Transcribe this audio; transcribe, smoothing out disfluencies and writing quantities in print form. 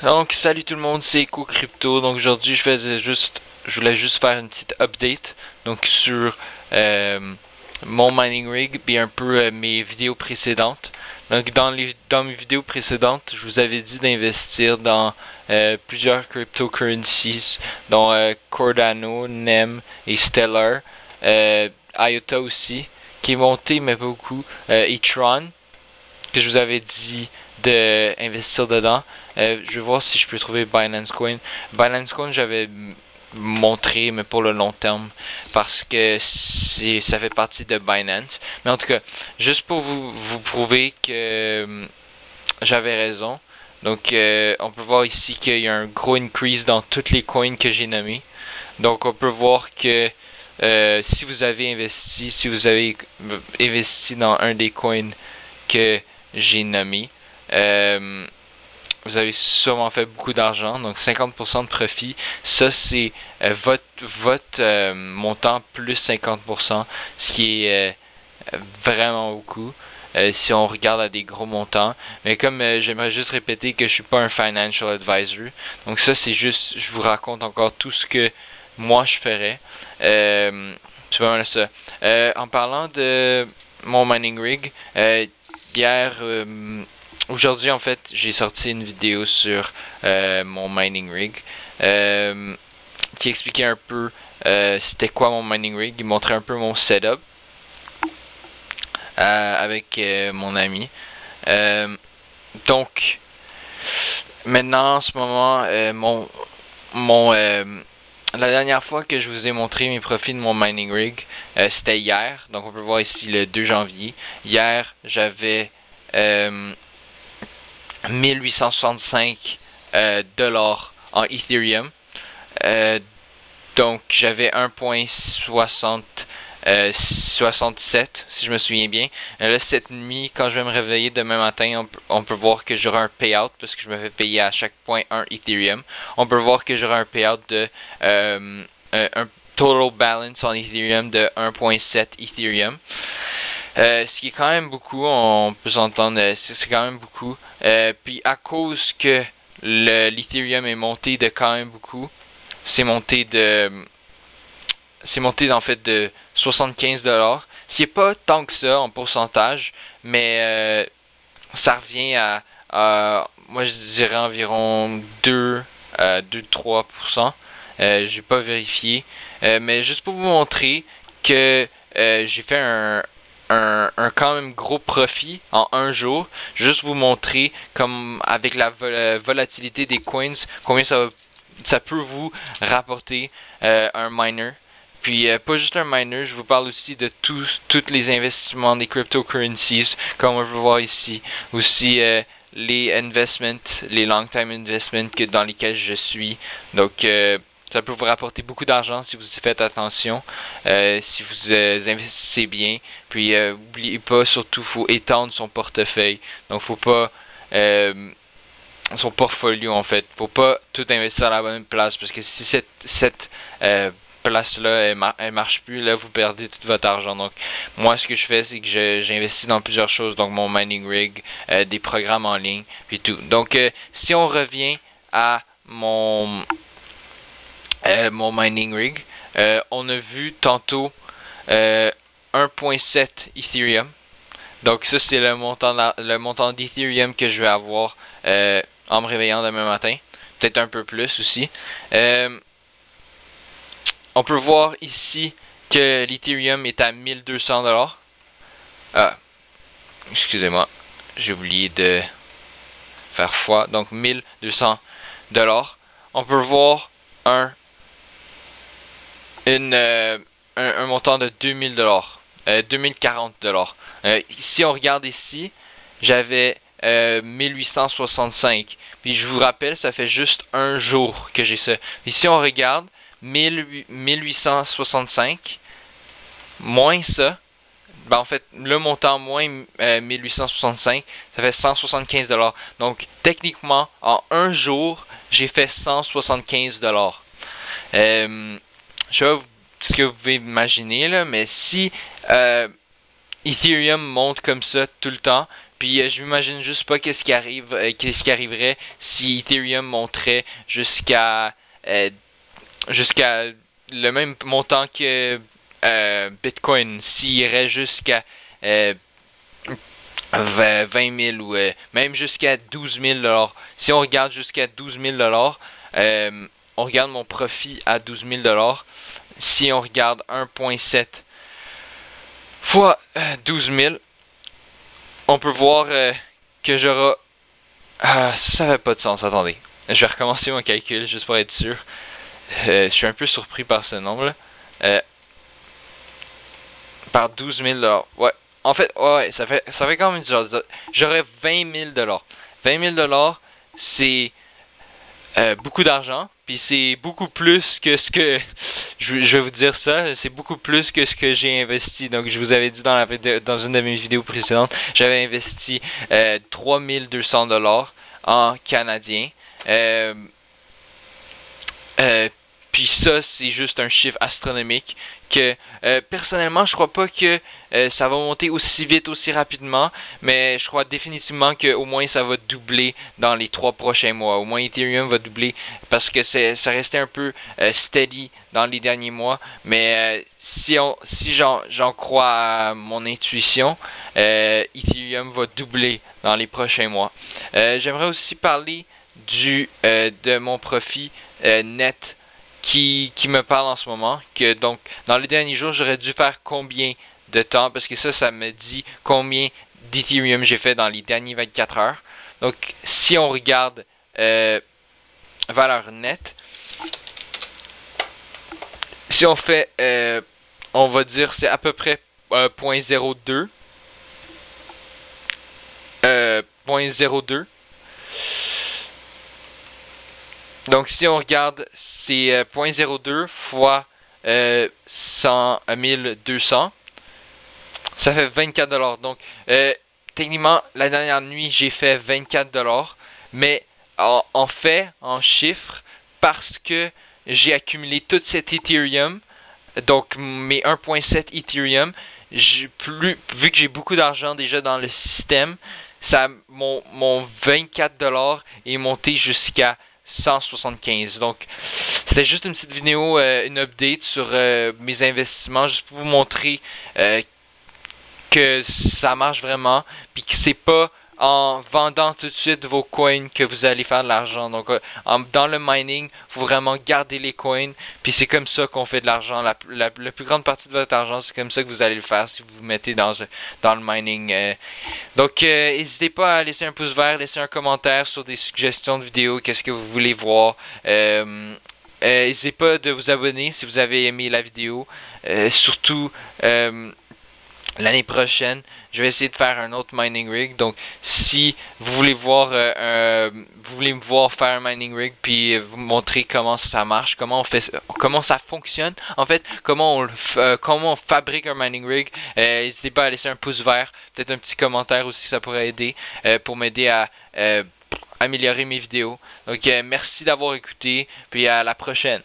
Donc salut tout le monde, c'est Eco Crypto. Donc aujourd'hui je voulais juste faire une petite update donc sur mon mining rig et un peu mes vidéos précédentes. Donc dans mes vidéos précédentes, je vous avais dit d'investir dans plusieurs cryptocurrencies dont Cardano, NEM et Stellar, IOTA aussi qui est monté mais pas beaucoup, et Tron que je vous avais dit d'investir dedans. Je vais voir si je peux trouver Binance Coin. Binance Coin, j'avais montré, mais pour le long terme, parce que ça fait partie de Binance. Mais en tout cas, juste pour vous prouver que j'avais raison. Donc, on peut voir ici qu'il y a un gros increase dans toutes les coins que j'ai nommés. Donc, on peut voir que si vous avez investi dans un des coins que j'ai nommé, vous avez sûrement fait beaucoup d'argent, donc 50% de profit. Ça, c'est votre montant plus 50%, ce qui est vraiment beaucoup. Si on regarde à des gros montants. Mais comme j'aimerais juste répéter que je suis pas un financial advisor, donc ça c'est juste, je vous raconte encore tout ce que moi je ferais. C'est pas mal ça. En parlant de mon mining rig, aujourd'hui en fait j'ai sorti une vidéo sur mon mining rig qui expliquait un peu c'était quoi mon mining rig, il montrait un peu mon setup avec mon ami. Donc maintenant en ce moment la dernière fois que je vous ai montré mes profits de mon mining rig, c'était hier. Donc on peut voir ici le 2 janvier. Hier j'avais 1865 dollars en Ethereum. Donc j'avais 1.67 si je me souviens bien. Là cette nuit, quand je vais me réveiller demain matin, on peut voir que j'aurai un payout parce que je me fais payer à chaque point 1 Ethereum. On peut voir que j'aurai un payout de un total balance en Ethereum de 1.7 Ethereum. Ce qui est quand même beaucoup, on peut s'entendre, c'est quand même beaucoup. Puis à cause que l'Ethereum est monté de quand même beaucoup, c'est monté en fait de 75 $, ce qui est pas tant que ça en pourcentage, mais ça revient à moi je dirais environ 2-3%. J'ai pas vérifié, mais juste pour vous montrer que j'ai fait un quand même gros profit en un jour. Juste vous montrer comme avec la volatilité des coins, combien ça peut vous rapporter un miner. Puis pas juste un miner, je vous parle aussi de tous les investissements des cryptocurrencies, comme on peut voir ici. Aussi les investments, les long time investments dans lesquels je suis. Donc ça peut vous rapporter beaucoup d'argent si vous y faites attention, si vous investissez bien. Puis n'oubliez pas, surtout, faut étendre son portefeuille. Donc faut pas son portfolio en fait. Faut pas tout investir à la bonne place parce que si cette place-là elle marche plus, là vous perdez tout votre argent. Donc moi ce que je fais c'est que j'investis dans plusieurs choses, donc mon mining rig, des programmes en ligne, puis tout. Donc si on revient à mon mining rig, on a vu tantôt 1.7 Ethereum. Donc ça c'est le montant d'Ethereum que je vais avoir en me réveillant demain matin. Peut-être un peu plus aussi. On peut voir ici que l'Ethereum est à 1200 $. Ah, excusez-moi, j'ai oublié de faire fois. Donc 1200 $. On peut voir un montant de 2000 $, 2040 $. Si on regarde ici, j'avais 1865. Puis je vous rappelle, ça fait juste un jour que j'ai ça. Ici on regarde 1865 moins ça. Ben en fait, le montant moins 1865, ça fait 175 $. Donc techniquement, en un jour, j'ai fait 175 $. Je sais pas ce que vous pouvez imaginer là, mais si Ethereum monte comme ça tout le temps, Puis je m'imagine juste pas qu'est-ce qui arrive, qu'est-ce qui arriverait si Ethereum monterait jusqu'à le même montant que Bitcoin, s'il irait jusqu'à 20 000 ou même jusqu'à 12 000 $. Si on regarde jusqu'à 12 000 $, on regarde mon profit à 12 000 $. Si on regarde 1.7 fois 12 000, on peut voir que j'aurai... ça fait pas de sens, attendez. Je vais recommencer mon calcul juste pour être sûr. Je suis un peu surpris par ce nombre là. Par 12 000 $. Ouais. En fait, ouais, ça fait quand même du genre. J'aurais 20 000 $. 20 000 $, c'est beaucoup d'argent. Puis c'est beaucoup plus que ce que... Je vais vous dire ça. C'est beaucoup plus que ce que j'ai investi. Donc je vous avais dit dans une de mes vidéos précédentes, j'avais investi 3 200 $ en canadien. Puis ça, c'est juste un chiffre astronomique que personnellement, je crois pas que ça va monter aussi vite, aussi rapidement, mais je crois définitivement que au moins ça va doubler dans les 3 prochains mois. Au moins Ethereum va doubler parce que ça restait un peu steady dans les derniers mois, mais si j'en crois à mon intuition, Ethereum va doubler dans les prochains mois. J'aimerais aussi parler de mon profit net qui me parle en ce moment, que donc dans les derniers jours j'aurais dû faire combien de temps, parce que ça me dit combien d'Ethereum j'ai fait dans les derniers 24 heures. Donc si on regarde valeur nette, si on fait on va dire c'est à peu près 0.02 0.02. Donc si on regarde, c'est 0.02 fois 100 1200, ça fait 24 $. Donc techniquement, la dernière nuit, j'ai fait 24 $, mais en fait, en chiffres, parce que j'ai accumulé tout cet Ethereum, donc mes 1.7 Ethereum, vu que j'ai beaucoup d'argent déjà dans le système, mon 24 $ est monté jusqu'à 175. Donc c'était juste une petite vidéo, une update sur mes investissements, juste pour vous montrer que ça marche vraiment, puis que c'est pas en vendant tout de suite vos coins que vous allez faire de l'argent. Donc dans le mining, faut vraiment garder les coins, puis c'est comme ça qu'on fait de l'argent. La plus grande partie de votre argent, c'est comme ça que vous allez le faire si vous vous mettez dans le mining. Donc n'hésitez pas à laisser un pouce vert, laisser un commentaire sur des suggestions de vidéos, qu'est-ce que vous voulez voir. N'hésitez pas de vous abonner si vous avez aimé la vidéo. Surtout l'année prochaine, je vais essayer de faire un autre mining rig. Donc, si vous voulez voir, vous voulez me voir faire un mining rig, puis vous montrer comment ça marche, comment ça fonctionne, en fait, comment on fabrique un mining rig, n'hésitez pas à laisser un pouce vert, peut-être un petit commentaire aussi, ça pourrait aider pour m'aider à améliorer mes vidéos. Donc, merci d'avoir écouté, puis à la prochaine.